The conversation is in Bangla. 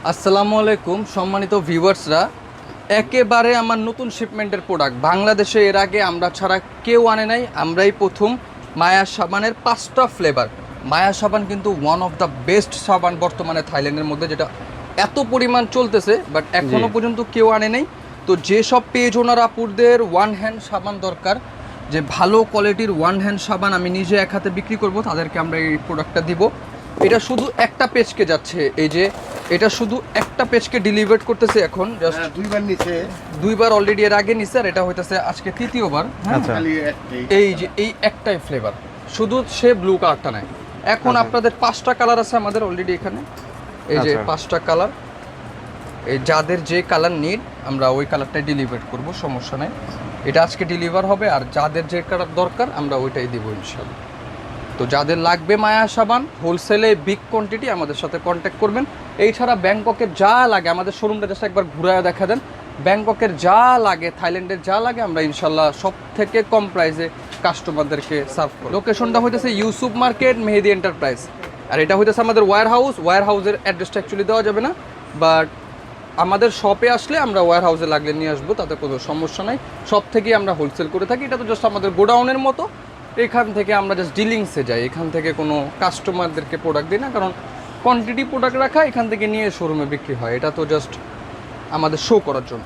আসসালামু আলাইকুম সম্মানিত ভিউয়ার্সরা, একেবারে আমার নতুন শিপমেন্টের প্রোডাক্ট। বাংলাদেশে এর আগে আমরা ছাড়া কেউ আনে নাই, আমরাই প্রথম। মায়া সাবানের 5টা ফ্লেভার। মায়া সাবান কিন্তু ওয়ান অফ দ্য বেস্ট সাবান বর্তমানে থাইল্যান্ডের মধ্যে, যেটা এত পরিমাণ চলতেছে বাট এখনও পর্যন্ত কেউ আনে নাই। তো যেসব পেজ ওনার আপুরদের ওয়ান হ্যান্ড সাবান দরকার, যে ভালো কোয়ালিটির ওয়ান হ্যান্ড সাবান আমি নিজে এক হাতে বিক্রি করব, তাদেরকে আমরা এই প্রোডাক্টটা দিব। এটা শুধু একটা পেজকে যাচ্ছে, এই যে এটা শুধু একটা পেজকে ডেলিভার করতেছে এখন। জাস্ট দুইবার অলরেডি এর আগে নিছে, আর এটা হইতেছে আজকে তৃতীয়বার। এই যে এই একটাই ফ্লেভার, শুধু সে ব্লু কালারটা নেয়। এখন আপনাদের 5টা কালার আছে আমাদের অলরেডি এখানে। এই যে 5টা কালার, এই যাদের যে কালার নিড আমরা ওই কালারটাই ডেলিভার করব, সমস্যা নেই। এটা আজকে ডেলিভার হবে, আর যাদের যে কালার দরকার আমরা ওইটাই দিব ইনশাআল্লাহ। তো যাদের লাগবে মায়া সাবান হোলসেলে বিগ কোয়ান্টিটি, আমাদের সাথে কন্ট্যাক্ট করবেন। এই ছাড়া ব্যাংককের যা লাগে, আমাদের শোরুমটা জাস্ট একবার ঘুরায় দেখা দেন। ব্যাংককের যা লাগে, থাইল্যান্ডের যা লাগে, আমরা ইনশাল্লাহ সব থেকে কম প্রাইসে কাস্টমারদেরকে সার্ভ করি। লোকেশনটা হইতেছে ইউসুফ মার্কেট, মেহেদি এন্টারপ্রাইজ। আর এটা হইতেছে আমাদের ওয়্যার হাউসের অ্যাড্রেসটা অ্যাকচুয়ালি দেওয়া যাবে না, বাট আমাদের শপে আসলে আমরা ওয়্যার হাউসে লাগলে নিয়ে আসবো, তাতে কোনো সমস্যা নাই। সব থেকেই আমরা হোলসেল করে থাকি। এটা তো জাস্ট আমাদের গোডাউনের মতো, এখান থেকে আমরা জাস্ট ডিলিংসে যাই। এখান থেকে কোনো কাস্টমারদেরকে প্রোডাক্ট দিই না, কারণ কোয়ান্টিটি প্রোডাক্ট রাখা, এখান থেকে নিয়ে শোরুমে বিক্রি হয়। এটা তো জাস্ট আমাদের শো করার জন্য।